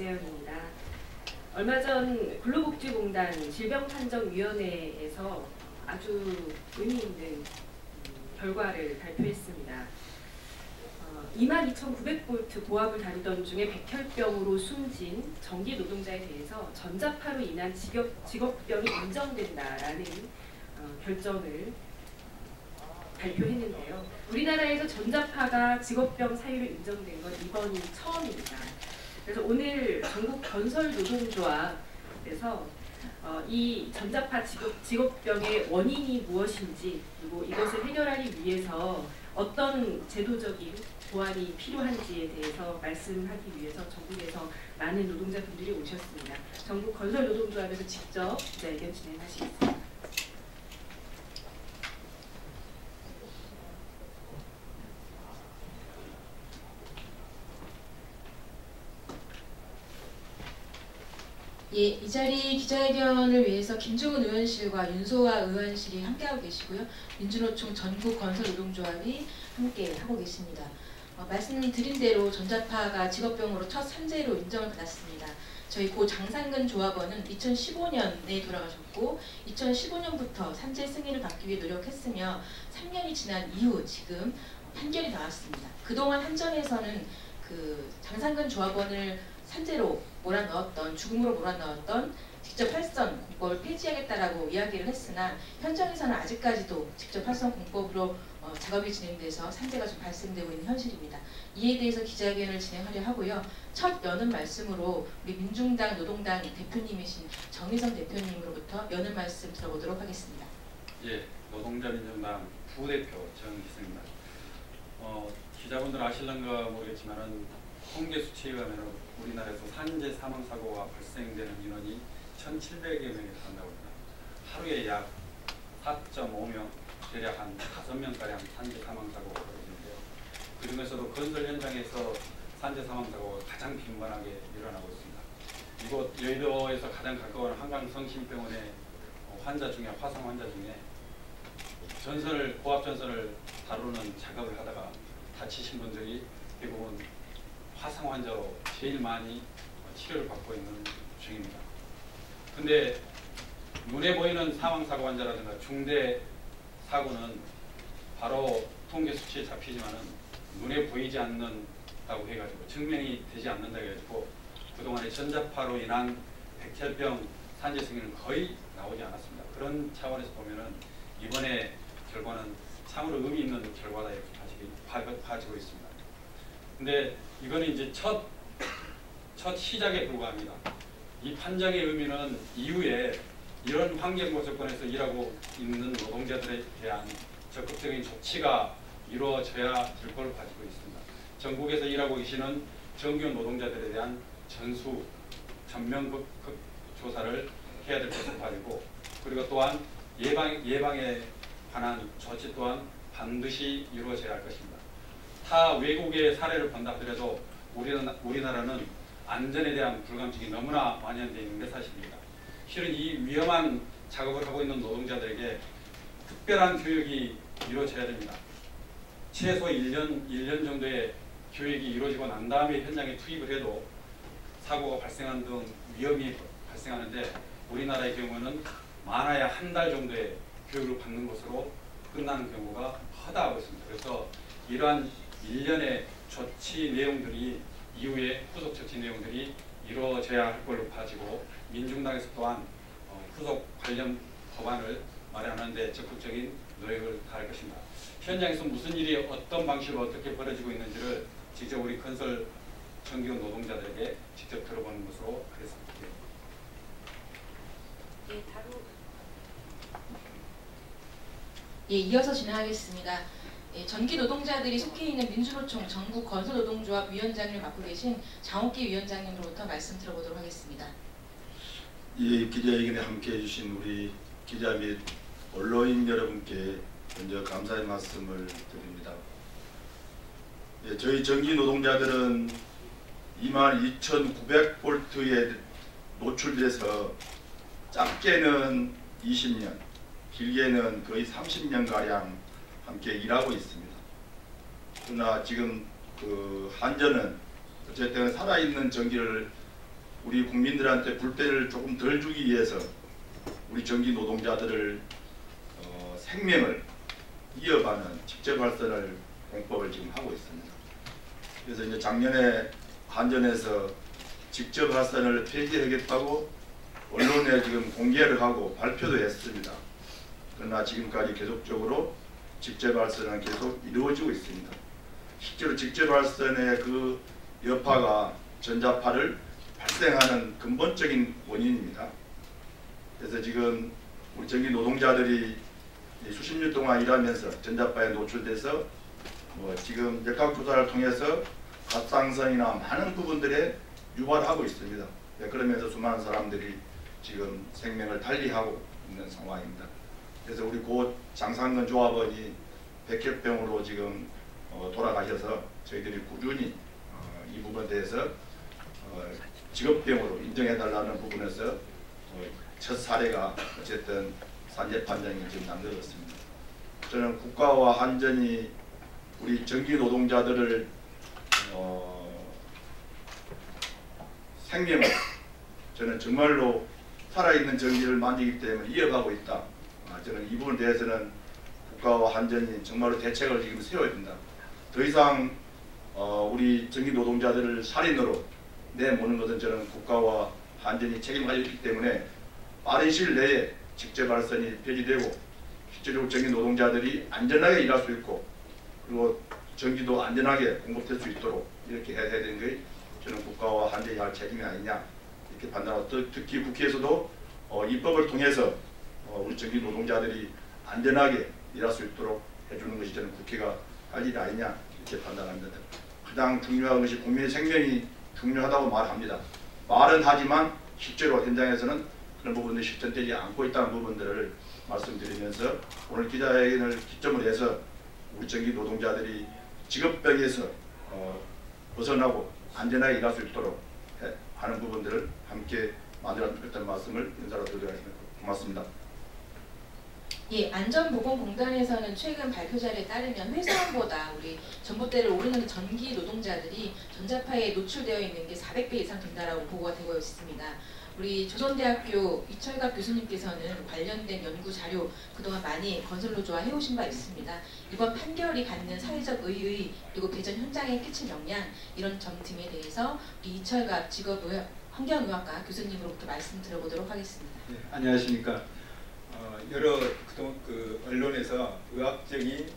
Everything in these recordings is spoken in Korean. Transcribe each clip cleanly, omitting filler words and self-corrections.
이재현입니다. 얼마 전 근로복지공단 질병판정위원회에서 아주 의미 있는 결과를 발표했습니다. 22,900V 고압을 다루던 중에 백혈병으로 숨진 전기 노동자에 대해서 전자파로 인한 직업병이 인정된다라는 결정을 발표했는데요. 우리나라에서 전자파가 직업병 사유로 인정된 건 이번이 처음입니다. 그래서 오늘 전국 건설노동조합에서 이 전자파 직업병의 원인이 무엇인지, 그리고 이것을 해결하기 위해서 어떤 제도적인 보완이 필요한지에 대해서 말씀하기 위해서 전국에서 많은 노동자분들이 오셨습니다. 전국 건설노동조합에서 직접 기자회견 진행하시겠습니다. 예, 이 자리 기자회견을 위해서 김종은 의원실과 윤소아 의원실이 함께하고 계시고요. 민주노총 전국 건설노동조합이 함께하고 계십니다. 말씀드린 대로 전자파가 직업병으로 첫 산재로 인정을 받았습니다. 저희 고 장상근 조합원은 2015년에 돌아가셨고 2015년부터 산재 승인을 받기 위해 노력했으며 3년이 지난 이후 지금 판결이 나왔습니다. 그동안 한전에서는 그 장상근 조합원을 산재로 몰아넣었던, 죽음으로 몰아넣었던 직접 활선 공법을 폐지하겠다라고 이야기를 했으나 현장에서는 아직까지도 직접 활선 공법으로 작업이 진행돼서 산재가 좀 발생되고 있는 현실입니다. 이에 대해서 기자회견을 진행하려 하고요. 첫 여는 말씀으로 우리 민중당 노동당 대표님이신 정의성 대표님으로부터 여는 말씀 들어보도록 하겠습니다. 예, 노동자민주당 부대표 정희승입니다. 기자분들 아실런가 모르겠지만은 통계 수치에 가면은 우리나라에서 산재 사망 사고가 발생되는 인원이 1,700여 명에 달한다고 합니다. 하루에 약 4.5명, 대략 한 5명가량 산재 사망 사고가 벌어지는데요. 그 중에서도 건설 현장에서 산재 사망 사고가 가장 빈번하게 일어나고 있습니다. 이곳 여의도에서 가장 가까운 한강성심병원의 환자 중에, 화상 환자 중에 고압 전선을 다루는 작업을 하다가 다치신 분들이 대부분 화상 환자로 제일 많이 치료를 받고 있는 중입니다. 근데 눈에 보이는 사망사고 환자라든가 중대 사고는 바로 통계 수치에 잡히지만은 눈에 보이지 않는다고 해가지고 증명이 되지 않는다 해가지고 그동안에 전자파로 인한 백혈병 산재 승인은 거의 나오지 않았습니다. 그런 차원에서 보면은 이번에 결과는 참으로 의미 있는 결과다 이렇게 봐지고 있습니다. 근데 이거는 이제 첫 시작에 불과합니다. 이 판정의 의미는 이후에 이런 환경과 조건에서 일하고 있는 노동자들에 대한 적극적인 조치가 이루어져야 될 걸 가지고 있습니다. 전국에서 일하고 계시는 정규 노동자들에 대한 전면 조사를 해야 될 것으로 봐지고, 그리고 또한 예방에 관한 조치 또한 반드시 이루어져야 할 것입니다. 타 외국의 사례를 본다 하더라도 우리나라는 안전에 대한 불감증이 너무나 만연되어 있는 게 사실입니다. 실은 이 위험한 작업을 하고 있는 노동자들에게 특별한 교육이 이루어져야 됩니다. 최소 1년 정도의 교육이 이루어지고 난 다음에 현장에 투입을 해도 사고가 발생하는 등 위험이 발생하는데, 우리나라의 경우는 많아야 한 달 정도의 교육을 받는 것으로 끝나는 경우가 허다하고 있습니다. 그래서 이러한 일련의 조치 내용들이 이후에 후속 조치 내용들이 이루어져야 할 걸로 봐지고, 민중당에서 또한 후속 관련 법안을 마련하는 데 적극적인 노력을 다할 것입니다. 현장에서 무슨 일이 어떤 방식으로 어떻게 벌어지고 있는지를 직접 우리 건설 정규 노동자들에게 직접 들어보는 것으로 하겠습니다. 예, 이어서 진행하겠습니다. 예, 전기 노동자들이 속해 있는 민주노총 전국 건설노동조합 위원장을 맡고 계신 장옥기 위원장님으로부터 말씀 들어보도록 하겠습니다. 이 기자회견에 함께해 주신 우리 기자 및 언론인 여러분께 먼저 감사의 말씀을 드립니다. 예, 저희 전기 노동자들은 22,900V에 노출돼서 짧게는 20년, 길게는 거의 30년가량 함께 일하고 있습니다. 그러나 지금 그 한전은 어쨌든 살아있는 전기를 우리 국민들한테 불편을 조금 덜 주기 위해서 우리 전기 노동자들을 생명을 이어가는 직접 발전을 공법을 지금 하고 있습니다. 그래서 이제 작년에 한전에서 직접 발전을 폐지하겠다고 언론에 지금 공개를 하고 발표도 했습니다. 그러나 지금까지 계속적으로 직접 발전은 계속 이루어지고 있습니다. 실제로 직접 발전의 그 여파가 전자파를 발생하는 근본적인 원인입니다. 그래서 지금 우리 전기 노동자들이 수십 년 동안 일하면서 전자파에 노출돼서 지금 역학조사를 통해서 갑상선이나 많은 부분들에 유발하고 있습니다. 그러면서 수많은 사람들이 지금 생명을 달리하고 있는 상황입니다. 그래서 우리 고 장상근 조합원이 백혈병으로 지금 돌아가셔서 저희들이 꾸준히 이 부분에 대해서 직업병으로 인정해달라는 부분에서 첫 사례가 어쨌든 산재 판정이 지금 남겨졌습니다. 저는 국가와 한전이 우리 전기 노동자들을 생명을 저는 정말로 살아있는 전기를 만들기 때문에 이어가고 있다. 저는 이 부분에 대해서는 국가와 한전이 정말로 대책을 지금 세워야 된다. 더 이상 우리 전기 노동자들을 살인으로 내모는 것은 저는 국가와 한전이 책임을 가지고 있기 때문에 빠른 시일 내에 직접 발전이 폐지되고 실제로 전기 노동자들이 안전하게 일할 수 있고 그리고 전기도 안전하게 공급될 수 있도록 이렇게 해야 되는 게 저는 국가와 한전이 할 책임이 아니냐 이렇게 판단하고 특히 국회에서도 입법을 통해서 우리 전기 노동자들이 안전하게 일할 수 있도록 해주는 것이 저는 국회가 할 일이 아니냐 이렇게 판단합니다. 가장 중요한 것이 국민의 생명이 중요하다고 말합니다. 말은 하지만 실제로 현장에서는 그런 부분들이 실천되지 않고 있다는 부분들을 말씀드리면서 오늘 기자회견을 기점으로 해서 우리 전기 노동자들이 직업병에서 벗어나고 안전하게 일할 수 있도록 하는 부분들을 함께 만들었다는 말씀을 인사로 드리겠습니다. 고맙습니다. 예, 안전보건공단에서는 최근 발표 자료에 따르면 회사원보다 우리 전봇대를 오르는 전기 노동자들이 전자파에 노출되어 있는 게 400배 이상 된다라고 보고가 되고 있습니다. 우리 조선대학교 이철갑 교수님께서는 관련된 연구 자료 그동안 많이 건설노조와 해오신 바 있습니다. 이번 판결이 갖는 사회적 의의 그리고 개전 현장에 끼친 영향 이런 점 등에 대해서 우리 이철갑 환경의학과 교수님으로부터 말씀 들어보도록 하겠습니다. 네, 안녕하십니까. 여러 그동안 언론에서 의학적인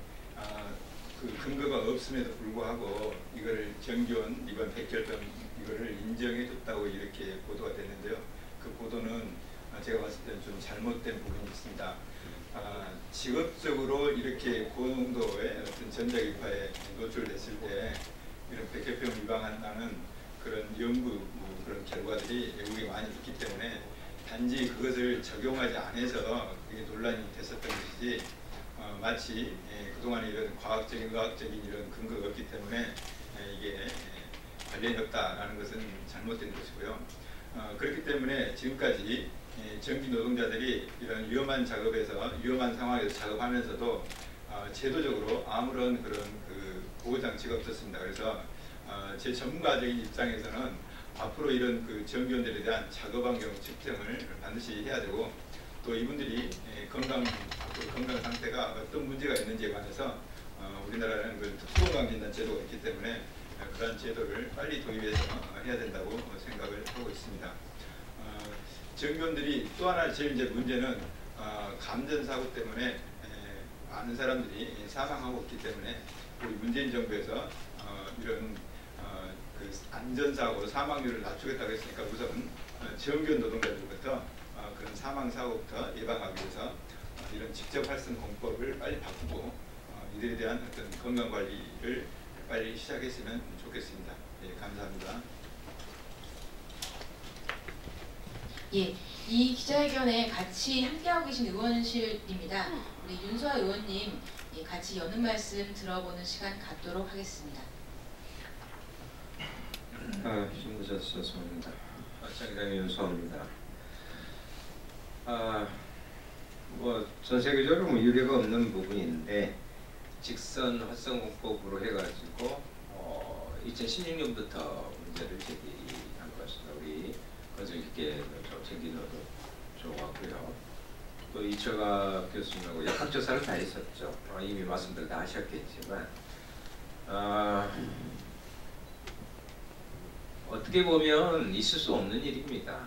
그 근거가 없음에도 불구하고 이걸 정기원 이번 백혈병 이거를 인정해줬다고 이렇게 보도가 됐는데요. 그 보도는 제가 봤을 때는 좀 잘못된 부분이 있습니다. 직업적으로 이렇게 고농도의 어떤 전자기파에 노출됐을 때 이런 백혈병을 유방한다는 그런 연구 그런 결과들이 외국에 많이 있기 때문에 단지 그것을 적용하지 않아서 그게 논란이 됐었던 것이지 마치 그동안 이런 과학적인 의학적인 이런 근거가 없기 때문에 이게 관련이 없다라는 것은 잘못된 것이고요. 그렇기 때문에 지금까지 전기 노동자들이 이런 위험한 작업에서 위험한 상황에서 작업하면서도 제도적으로 아무런 그런 그 보호장치가 없었습니다. 그래서 제 전문가적인 입장에서는 앞으로 이런 그 전기원들에 대한 작업 환경 측정을 반드시 해야 되고 또 이분들이 건강 상태가 어떤 문제가 있는지에 관해서 우리나라는 그 특수건강진단 제도가 있기 때문에 그러한 제도를 빨리 도입해서 해야 된다고 생각을 하고 있습니다. 전기원들이 또 하나 제일 이제 문제는 감전사고 때문에 많은 사람들이 사망하고 있기 때문에 우리 문재인 정부에서 이런 그 안전사고 사망률을 낮추겠다고 했으니까 우선 전기원 노동자들부터 그런 사망사고부터 예방하기 위해서 이런 직접 활성 공법을 빨리 바꾸고 이들에 대한 어떤 건강관리를 빨리 시작했으면 좋겠습니다. 예, 감사합니다. 예, 이 기자회견에 같이 함께하고 계신 의원실입니다. 우리 윤소아 의원님 같이 여는 말씀 들어보는 시간 갖도록 하겠습니다. 신부자수 죄송합니다. 장기당의 윤소아입니다. 전 세계적으로 유례가 없는 부분인데 직선 활성공법으로 해가지고 2016년부터 문제를 제기한 것입니다. 우리 좋았고요. 또 이철갑 교수님하고 역학조사를 다 했었죠. 이미 말씀들 다 하셨겠지만 어떻게 보면 있을 수 없는 일입니다.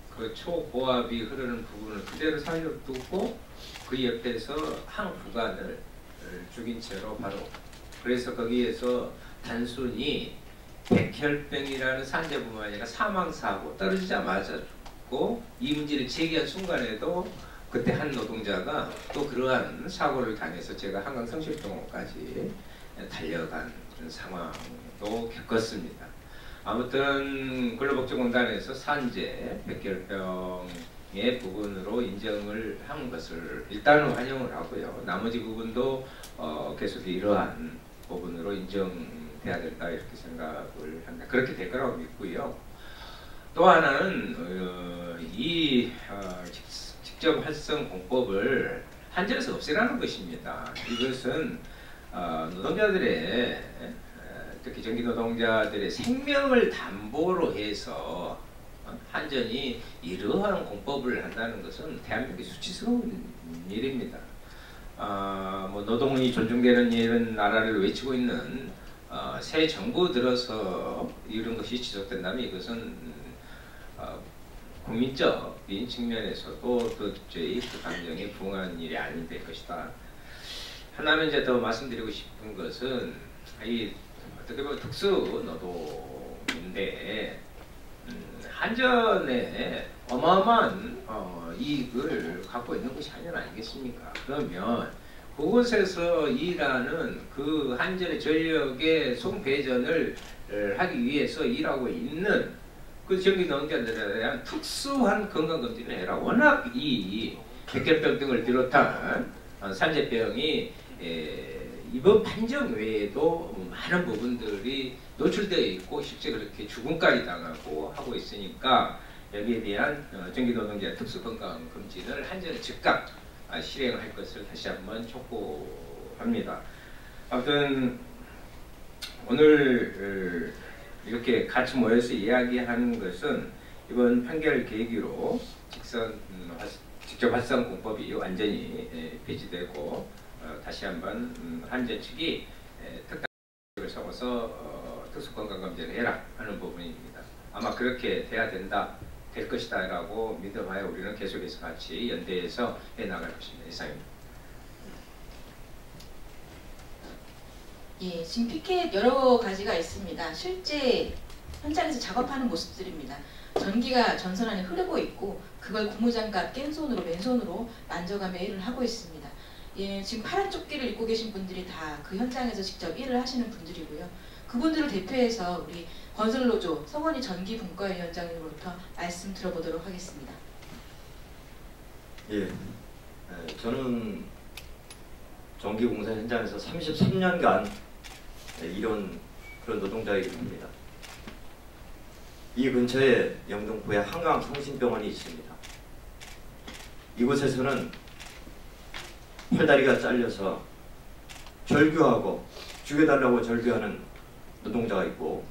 그 초고압이 흐르는 부분을 그대로 살려두고 그 옆에서 한 구간을 죽인 채로 바로 그래서 거기에서 단순히 백혈병이라는 산재뿐만 아니라 사망사고 떨어지자마자 죽고 이 문제를 제기한 순간에도 그때 한 노동자가 또 그러한 사고를 당해서 제가 한강 성실병원까지 달려간 그런 상황도 겪었습니다. 아무튼 근로복지공단에서 산재, 백혈병의 부분으로 인정을 한 것을 일단은 환영을 하고요. 나머지 부분도 계속 이러한 부분으로 인정돼야 된다 이렇게 생각을 합니다. 그렇게 될 거라고 믿고요. 또 하나는 이 직접 활성 공법을 한전에서 없애라는 것입니다. 이것은 노동자들의 특히 전기 노동자들의 생명을 담보로 해서 한전이 이러한 공법을 한다는 것은 대한민국의 수치스러운 일입니다. 뭐 노동이 존중되는 이런 나라를 외치고 있는 새 정부 들어서 이런 것이 지속된다면 이것은 국민적인 측면에서도 도저히 그 감정에 부응하는 일이 아니 될 것이다. 하나는 이제 더 말씀드리고 싶은 것은 이 어떻게 보면 특수 노동인데 한전에 어마어마한 이익을 갖고 있는 것이 한전 아니겠습니까? 그러면 그곳에서 일하는 그 한전의 전력의 송배전을 하기 위해서 일하고 있는 그 전기 노동자들에 대한 특수한 건강검진을 해라. 워낙 이 백혈병 등을 비롯한 산재병이 이번 판정 외에도 많은 부분들이 노출되어 있고 실제 그렇게 죽음까지 당하고 하고 있으니까 여기에 대한 전기노동자 특수건강검진을 한전에 즉각 실행할 것을 다시 한번 촉구합니다. 아무튼 오늘 이렇게 같이 모여서 이야기하는 것은 이번 판결 계기로 직접 활성 공법이 완전히 폐지되고 다시 한번 한전 측이 특단을 세워서 특수건강검진을 해라 하는 부분입니다. 아마 그렇게 돼야 된다, 될 것이다 라고 믿어봐야 우리는 계속해서 같이 연대해서 해나갈 것입니다. 이상입니다. 예, 지금 피켓 여러 가지가 있습니다. 실제 현장에서 작업하는 모습들입니다. 전기가 전선 안에 흐르고 있고 그걸 고무장갑 깬손으로 맨손으로 만져가며 일을 하고 있습니다. 예, 지금 파란 조끼를 입고 계신 분들이 다 그 현장에서 직접 일을 하시는 분들이고요. 그분들을 대표해서 우리 건설노조 성원희 전기분과위원장님으로부터 말씀 들어보도록 하겠습니다. 예, 저는 전기공사 현장에서 33년간 이런 그런 노동자이기도 합니다. 이 근처에 영등포에 한강성심병원이 있습니다. 이곳에서는 팔다리가 잘려서 절규하고 죽여달라고 절규하는 노동자가 있고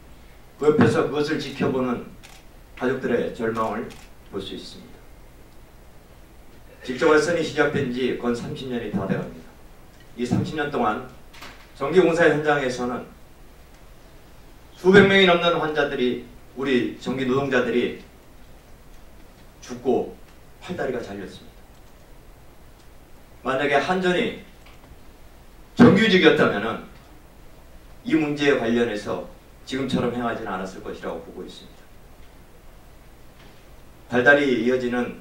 그 옆에서 그것을 지켜보는 가족들의 절망을 볼 수 있습니다. 직접 활선이 시작된 지 건 30년이 다 돼갑니다. 이 30년 동안 전기공사 현장에서는 수백 명이 넘는 환자들이 우리 전기 노동자들이 죽고 팔다리가 잘렸습니다. 만약에 한전이 정규직이었다면 이 문제에 관련해서 지금처럼 행하지는 않았을 것이라고 보고 있습니다. 달달이 이어지는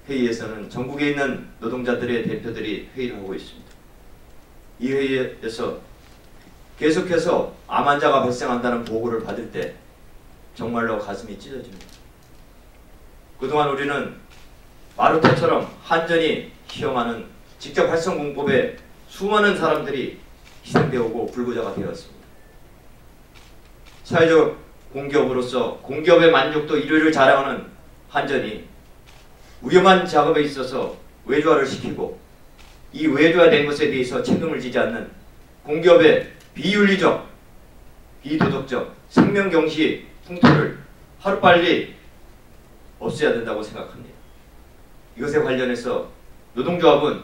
회의에서는 전국에 있는 노동자들의 대표들이 회의를 하고 있습니다. 이 회의에서 계속해서 암 환자가 발생한다는 보고를 받을 때 정말로 가슴이 찢어집니다. 그동안 우리는 마루타처럼 한전이 시험하는 직접 활성 공법에 수많은 사람들이 희생되고 불구자가 되었습니다. 사회적 공기업으로서 공기업의 만족도 1위를 자랑하는 한전이 위험한 작업에 있어서 외주화를 시키고 이 외주화된 것에 대해서 책임을 지지 않는 공기업의 비윤리적, 비도덕적 생명경시 풍토를 하루빨리 없애야 된다고 생각합니다. 이것에 관련해서 노동조합은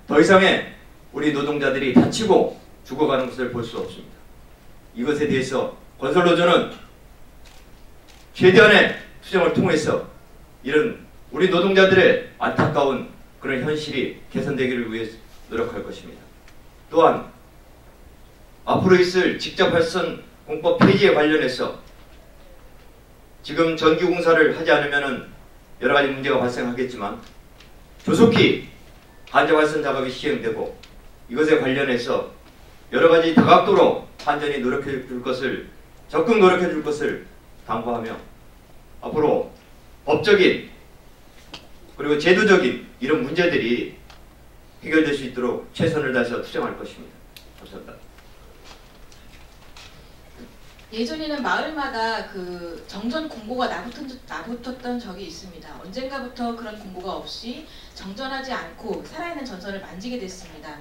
더 이상의 우리 노동자들이 다치고 죽어가는 것을 볼 수 없습니다. 이것에 대해서 건설노조는 최대한의 투쟁을 통해서 이런 우리 노동자들의 안타까운 그런 현실이 개선되기를 위해 노력할 것입니다. 또한 앞으로 있을 직접발생 공법 폐지에 관련해서 지금 전기공사를 하지 않으면 여러 가지 문제가 발생하겠지만 조속히 한자발생 작업이 시행되고 이것에 관련해서 여러 가지 다각도로 한전이 노력해 줄 것을 적극 노력해 줄 것을 당부하며 앞으로 법적인 그리고 제도적인 이런 문제들이 해결될 수 있도록 최선을 다해서 투쟁할 것입니다. 감사합니다. 예전에는 마을마다 그 정전 공고가 나붙었던 적이 있습니다. 언젠가부터 그런 공고가 없이 정전하지 않고 살아있는 전선을 만지게 됐습니다.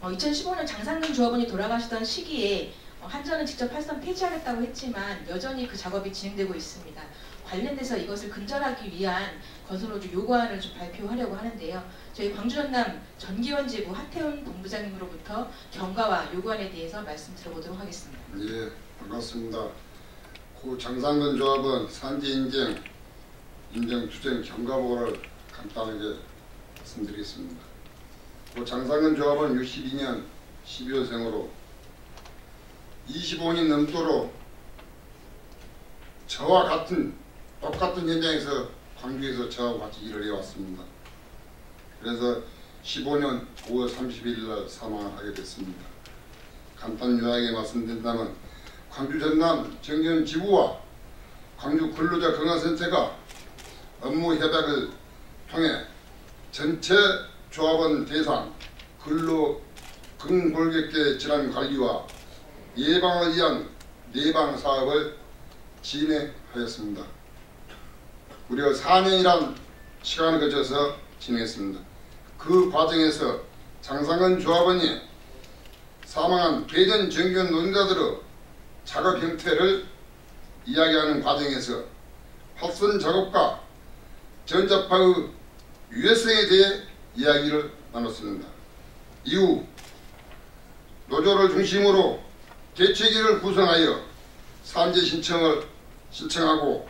2015년 장상근 조합원이 돌아가시던 시기에 한전은 직접 활선 폐지하겠다고 했지만 여전히 그 작업이 진행되고 있습니다. 관련돼서 이것을 근절하기 위한 건설노조 요구안을 좀 발표하려고 하는데요. 저희 광주 전남 전기원 지부 하태훈 본부장님으로부터 경과와 요구안에 대해서 말씀 들어보도록 하겠습니다. 예, 반갑습니다. 고 장상근 조합원 산지 인정 투쟁 경과보고를 간단하게 말씀드리겠습니다. 고 장상근 조합원 62년 12월생으로 25년 넘도록 저와 똑같은 현장에서 광주에서 저하고 같이 일을 해왔습니다. 그래서 15년 5월 31일 날 사망을 하게 됐습니다. 간단 요약에 말씀드린다면 광주 전남 정기원 지부와 광주 근로자 건강센터가 업무 협약을 통해 전체 조합원 대상 근로 근골격계 질환 관리와 예방을 위한 예방 사업을 진행하였습니다. 무려 4년이란 시간을 거쳐서 진행했습니다. 그 과정에서 장상근 조합원이 사망한 대전 정기원 노동자들의 작업 형태를 이야기하는 과정에서 합선 작업과 전자파의 유해성에 대해 이야기를 나눴습니다. 이후 노조를 중심으로 대책위를 구성하여 산재 신청을 신청하고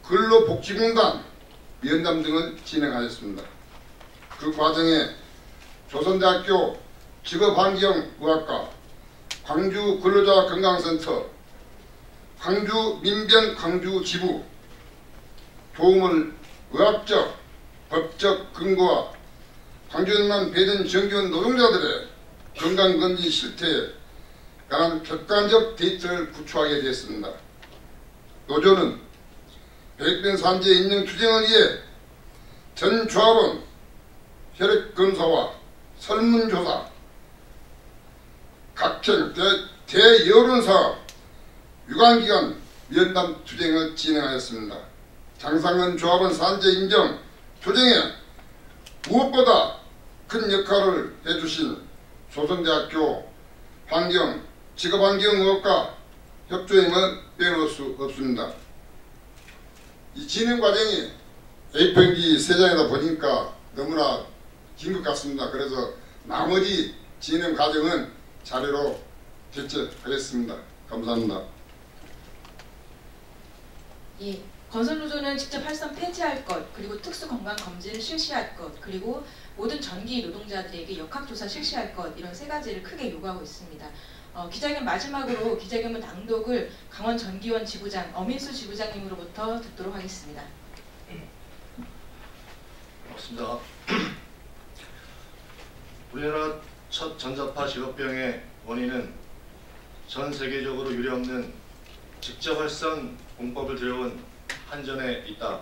근로복지공단 면담 등을 진행하였습니다. 그 과정에 조선대학교 직업환경의학과, 광주 근로자 건강센터, 광주 민변 광주 지부 도움을 의학적, 법적 근거와 광주 전남 배전 정기원 노동자들의 건강검진 실태에 관한 객관적 데이터를 구축하게 되었습니다. 노조는 백변 산재 인정 투쟁을 위해 전 조합원 혈액검사와 설문조사, 각종 대여론사업, 유관기관 면담 투쟁을 진행하였습니다. 장상근 조합원 산재 인정 투쟁에 무엇보다 큰 역할을 해주신 조선대학교 환경, 직업환경의학과 협조임을 빼놓을 수 없습니다. 이 진행 과정이 A4용지 3장이다 보니까 너무나 긴 것 같습니다. 그래서 나머지 진행 과정은 자료로 제출하겠습니다. 감사합니다. 예, 건설노조는 직접 활선 폐지할 것, 그리고 특수건강검진을 실시할 것, 그리고 모든 전기 노동자들에게 역학조사 실시할 것, 이런 3가지를 크게 요구하고 있습니다. 기자회견 마지막으로 기자회견문 낭독을 강원 전기원 지부장 어민수 지부장님으로부터 듣도록 하겠습니다. 반갑습니다. 우리나라 첫 전자파 직업병의 원인은 전 세계적으로 유례없는 직접활선 공법을 들여온 한전에 있다.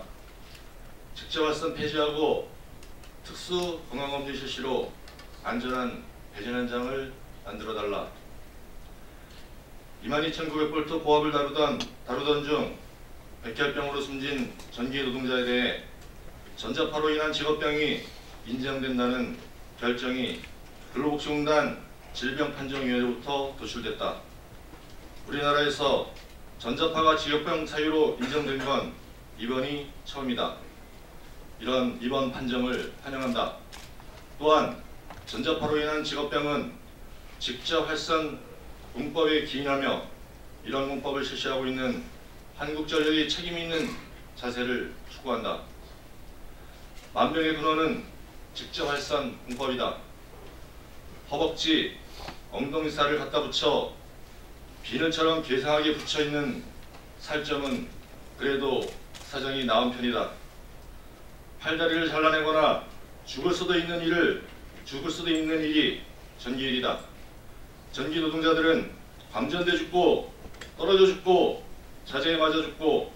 직접활선 폐지하고 특수 건강검진 실시로 안전한 배전 현장을 만들어달라. 22,900V 고압을 다루던 중 백혈병으로 숨진 전기 노동자에 대해 전자파로 인한 직업병이 인정된다는 결정이 근로복지공단 질병판정위원회로부터 도출됐다. 우리나라에서 전자파가 직업병 사유로 인정된 건 이번이 처음이다. 이번 판정을 환영한다. 또한 전자파로 인한 직업병은 직접 활성 문법에 기인하며 이런 문법을 실시하고 있는 한국전력이 책임 있는 자세를 촉구한다. 만병의 근원은 직접 활성 문법이다. 허벅지, 엉덩이살을 갖다 붙여 비늘처럼 괴상하게 붙여있는 살점은 그래도 사정이 나은 편이다. 팔다리를 잘라내거나 죽을 수도 있는 일이 전기일이다. 전기 노동자들은 방전돼 죽고 떨어져 죽고 자재에 맞아 죽고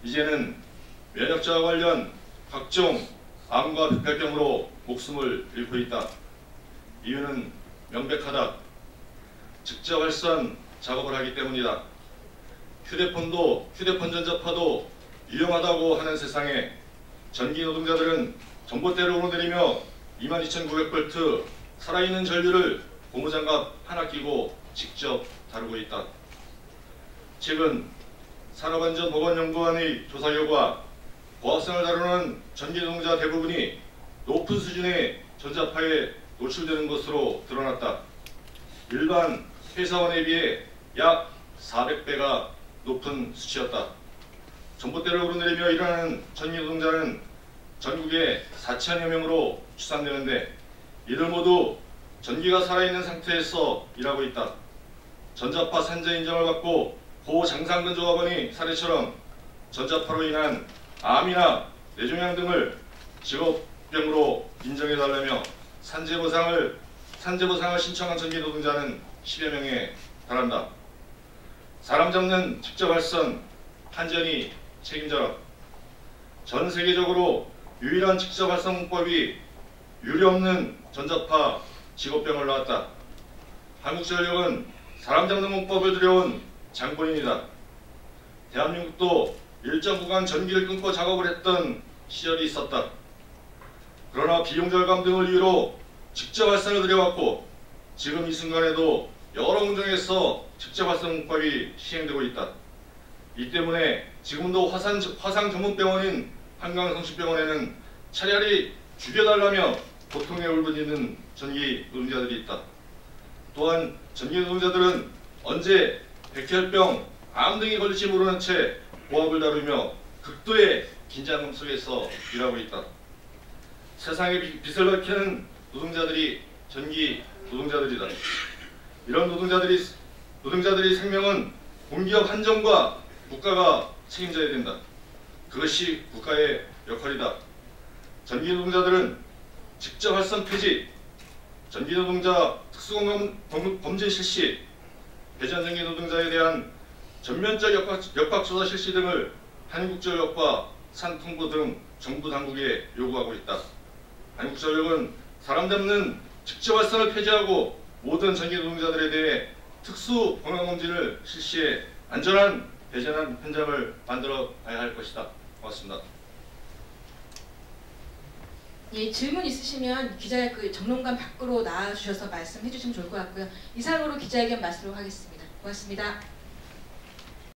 이제는 면역자와 관련 각종 암과 백혈병으로 목숨을 잃고 있다. 이유는 명백하다. 직접 활선 작업을 하기 때문이다. 휴대폰 전자파도 위험하다고 하는 세상에 전기 노동자들은 전봇대를 오르내리며 22,900V 살아있는 전류를 고무장갑 하나 끼고 직접 다루고 있다. 최근 산업안전보건연구원의 조사 결과 고압선을 다루는 전기 노동자 대부분이 높은 수준의 전자파에 노출되는 것으로 드러났다. 일반 회사원에 비해 약 400배가 높은 수치였다. 전봇대를 오르내리며 일하는 전기 노동자는 전국에 4천여 명으로 추산되는데 이들 모두 전기가 살아있는 상태에서 일하고 있다. 전자파 산재 인정을 받고 고 장상근 조합원의 사례처럼 전자파로 인한 암이나 뇌종양 등을 직업병으로 인정해달라며 산재보상을 신청한 전기 노동자는 10여 명에 달한다. 사람 잡는 직접 활선 한전이 책임져라. 전 세계적으로 유일한 직접 활선 문법이 유례없는 전자파 직업병을 낳았다. 한국전력은 사람 잡는 문법을 들여온 장본인이다. 대한민국도 일정 구간 전기를 끊고 작업을 했던 시절이 있었다. 그러나 비용 절감 등을 이유로 직접 활선을 들여왔고 지금 이 순간에도 여러 공정에서 직접 활선 문법이 시행되고 있다. 이 때문에 지금도 화상 전문병원인 한강성심병원에는 차라리 죽여달라며 고통에 울부짖는 전기 노동자들이 있다. 또한 전기 노동자들은 언제 백혈병, 암 등이 걸릴지 모르는 채 고압을 다루며 극도의 긴장감 속에서 일하고 있다. 세상의 빛을 밝히는 노동자들이 전기 노동자들이다. 이런 노동자들의 생명은 공기업 한전과 국가가 책임져야 된다. 그것이 국가의 역할이다. 전기 노동자들은 직접 활선 폐지, 전기 노동자 특수검진 실시, 배전 전기 노동자에 대한 전면적 역학조사 실시 등을 한국전력과 산통부 등 정부 당국에 요구하고 있다. 한국전력은 사람 잡는 직접 활선을 폐지하고 모든 전기 노동자들에 대해 특수 건강검진을 실시해 안전한 배전한 현장을 만들어 가야 할 것이다. 고맙습니다. 예, 질문 있으시면 기자회견 정론관 밖으로 나와주셔서 말씀해 주시면 좋을 것 같고요. 이상으로 기자회견 마치도록 하겠습니다. 고맙습니다.